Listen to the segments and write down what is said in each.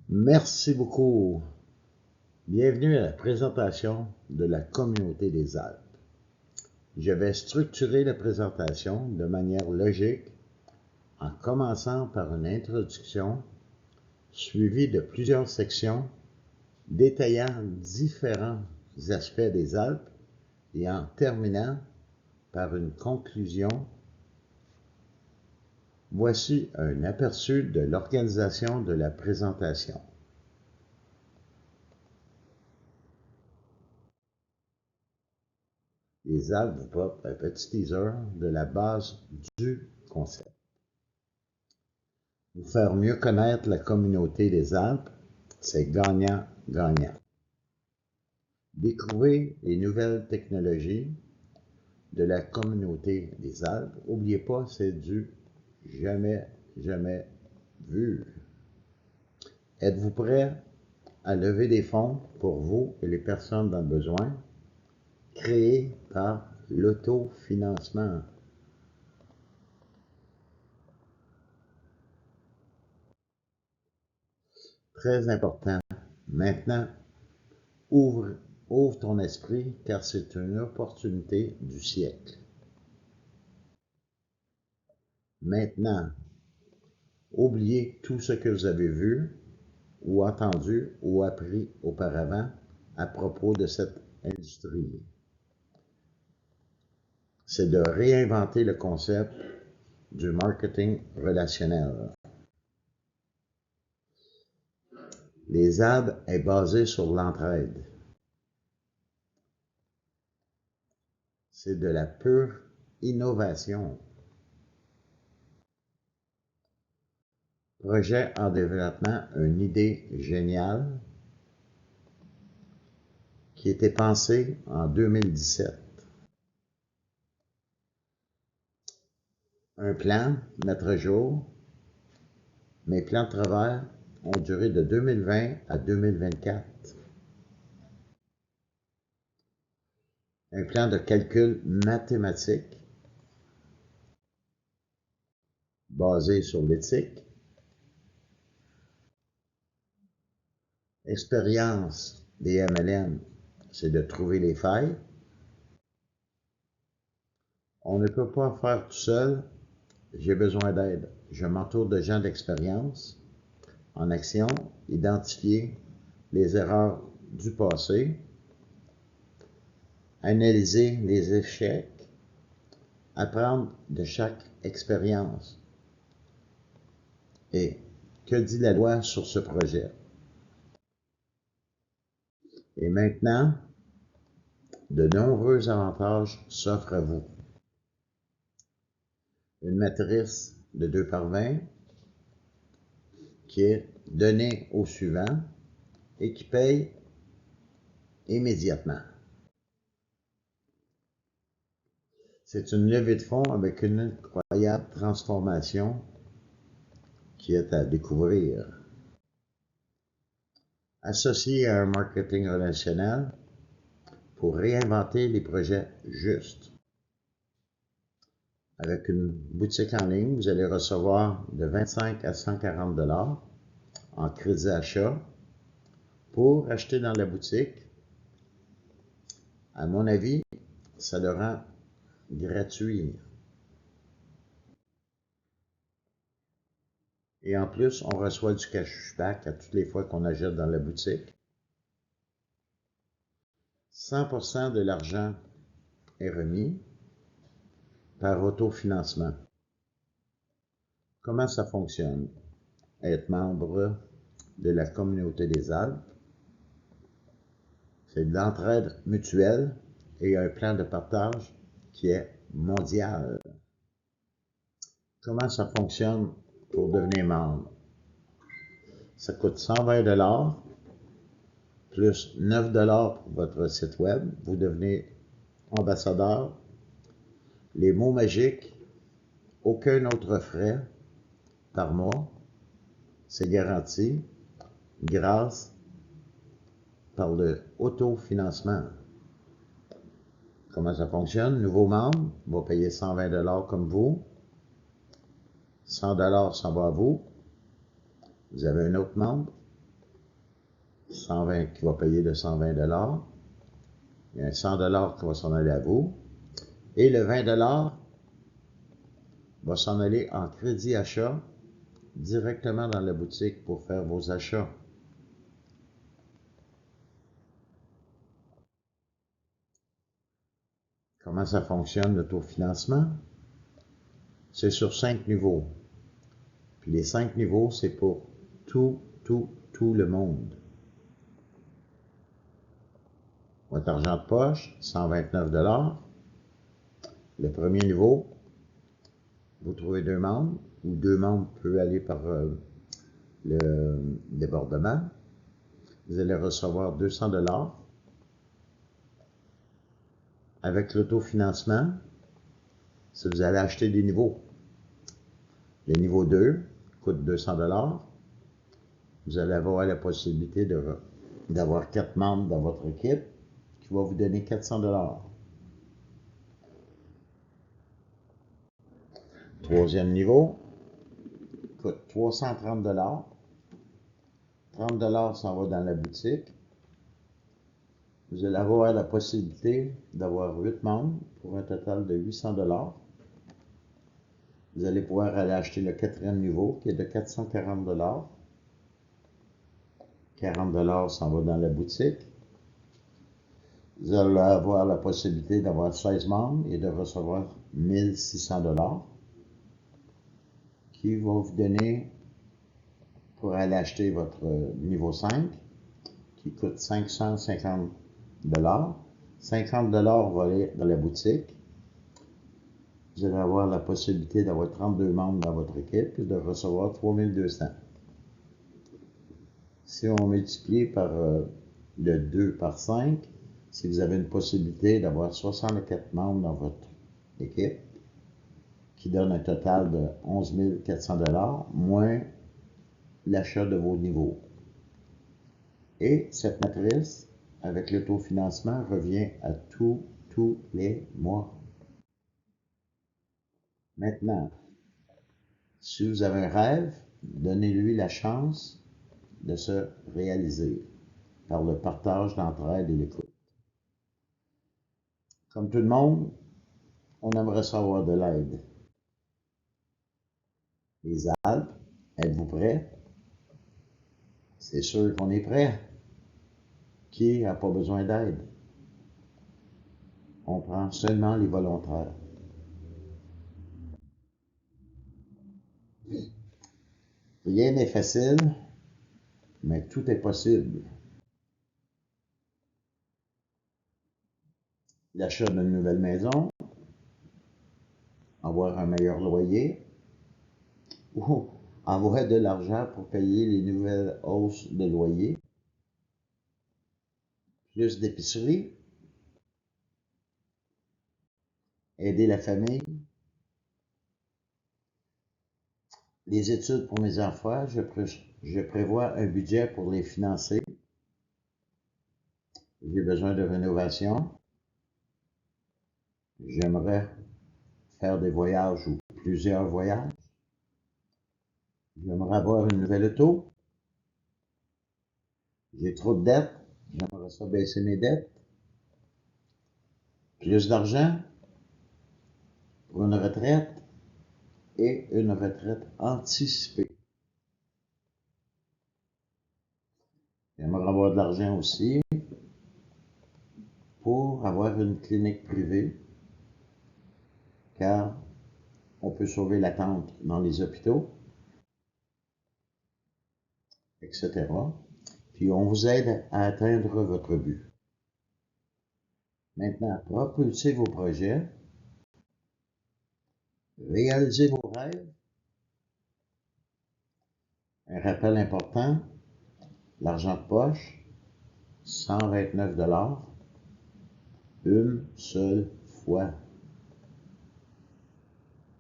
Merci beaucoup. Bienvenue à la présentation de la communauté des Alpes. Je vais structurer la présentation de manière logique en commençant par une introduction suivie de plusieurs sections détaillant différents aspects des Alpes et en terminant par une conclusion. Voici un aperçu de l'organisation de la présentation. Les Alpes vous portent un petit teaser de la base du concept. Vous faire mieux connaître la communauté des Alpes, c'est gagnant-gagnant. Découvrez les nouvelles technologies de la communauté des Alpes. N'oubliez pas, c'est du jamais vu. Êtes-vous prêt à lever des fonds pour vous et les personnes dans le besoin, créés par l'autofinancement? Très important. Maintenant, ouvre ton esprit car c'est une opportunité du siècle. Maintenant, oubliez tout ce que vous avez vu ou entendu ou appris auparavant à propos de cette industrie. C'est de réinventer le concept du marketing relationnel. Les Alpes est basé sur l'entraide. C'est de la pure innovation. Projet en développement, une idée géniale qui était pensée en 2017. Un plan, mettre à jour. Mes plans de travail ont duré de 2020 à 2024. Un plan de calcul mathématique basé sur l'éthique. Expérience des MLM, c'est de trouver les failles. On ne peut pas faire tout seul. J'ai besoin d'aide. Je m'entoure de gens d'expérience en action, identifier les erreurs du passé, analyser les échecs, apprendre de chaque expérience. Et que dit la loi sur ce projet? Et maintenant, de nombreux avantages s'offrent à vous. Une matrice de 2/20 qui est donnée au suivant et qui paye immédiatement. C'est une levée de fonds avec une incroyable transformation qui est à découvrir. Associé à un marketing relationnel pour réinventer les projets justes. Avec une boutique en ligne, vous allez recevoir de 25 à 140 $ en crédit d'achat pour acheter dans la boutique. À mon avis, ça le rend gratuit. Et en plus, on reçoit du cashback à toutes les fois qu'on achète dans la boutique. 100% de l'argent est remis par autofinancement. Comment ça fonctionne? Être membre de la communauté des Alpes, c'est de l'entraide mutuelle et un plan de partage qui est mondial. Comment ça fonctionne pour devenir membre? Ça coûte 120 $ plus 9 $ pour votre site web. Vous devenez ambassadeur. Les mots magiques, aucun autre frais par mois. C'est garanti grâce par le autofinancement. Comment ça fonctionne? Nouveau membre va payer 120 $ comme vous. 100 $ s'en va à vous. Vous avez un autre membre 120 qui va payer de 120 $. Il y a un 100 $ qui va s'en aller à vous. Et le 20 $ va s'en aller en crédit achat directement dans la boutique pour faire vos achats. Comment ça fonctionne l'autofinancement? C'est sur 5 niveaux. Puis les 5 niveaux, c'est pour tout le monde. Votre argent de poche, 129 $. Le premier niveau, vous trouvez 2 membres, ou 2 membres peuvent aller par le débordement. Vous allez recevoir 200 $. Avec l'autofinancement, si vous allez acheter des niveaux, le niveau 2 coûte 200 $. Vous allez avoir la possibilité d'avoir 4 membres dans votre équipe qui va vous donner 400 $. Troisième niveau coûte 330 $. 30 $ s'en va dans la boutique. Vous allez avoir la possibilité d'avoir 8 membres pour un total de 800 $. Vous allez pouvoir aller acheter le quatrième niveau qui est de 440 $. 40 $ s'en va dans la boutique. Vous allez avoir la possibilité d'avoir 16 membres et de recevoir 1600 $ qui vont vous donner pour aller acheter votre niveau 5 qui coûte 550 $. 50 $ vont aller dans la boutique. Vous allez avoir la possibilité d'avoir 32 membres dans votre équipe et de recevoir 3200. Si on multiplie par le 2 par 5, si vous avez une possibilité d'avoir 64 membres dans votre équipe, qui donne un total de 11 400 $, moins l'achat de vos niveaux. Et cette matrice, avec l'autofinancement, revient à tous les mois. Maintenant, si vous avez un rêve, donnez-lui la chance de se réaliser par le partage d'entraide et l'écoute. Comme tout le monde, on aimerait savoir de l'aide. Les Alpes, êtes-vous prêts? C'est sûr qu'on est prêt. Qui n'a pas besoin d'aide? On prend seulement les volontaires. Rien n'est facile, mais tout est possible. L'achat d'une nouvelle maison, avoir un meilleur loyer, ou avoir de l'argent pour payer les nouvelles hausses de loyer, plus d'épicerie, aider la famille, les études pour mes enfants, je prévois un budget pour les financer. J'ai besoin de rénovation. J'aimerais faire des voyages ou plusieurs voyages. J'aimerais avoir une nouvelle auto. J'ai trop de dettes. J'aimerais ça baisser mes dettes. Plus d'argent pour une retraite et une retraite anticipée. J'aimerais avoir de l'argent aussi pour avoir une clinique privée, car on peut sauver l'attente dans les hôpitaux, etc. Puis on vous aide à atteindre votre but. Maintenant, propulsez vos projets, réalisez vos rêves. Un rappel important, l'argent de poche, 129 $, une seule fois.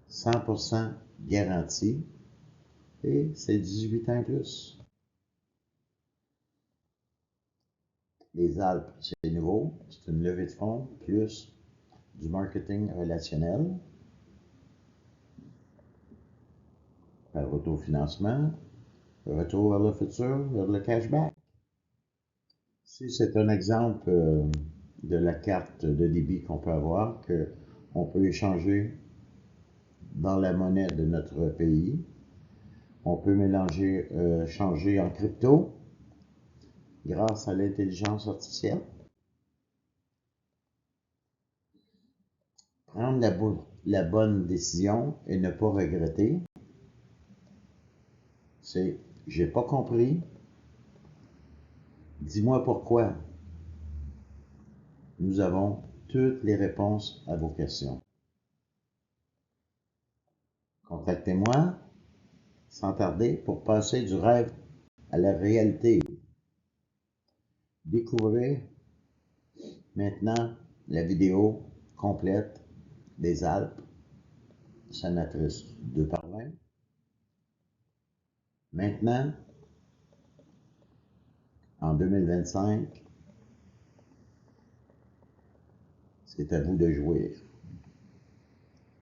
100% garantie et c'est 18 ans et plus. Les Alpes, c'est nouveau, c'est une levée de fonds plus du marketing relationnel par autofinancement, retour vers le futur, vers le cashback. Ici, c'est un exemple de la carte de débit qu'on peut avoir, qu'on peut échanger dans la monnaie de notre pays. On peut mélanger, changer en crypto grâce à l'intelligence artificielle. Prendre la bonne décision et ne pas regretter. C'est j'ai pas compris. Dis-moi pourquoi. Nous avons toutes les réponses à vos questions. Contactez-moi sans tarder pour passer du rêve à la réalité. Découvrez maintenant la vidéo complète des Alpes, Sanatrice 2/20. Maintenant, en 2025, c'est à vous de jouir.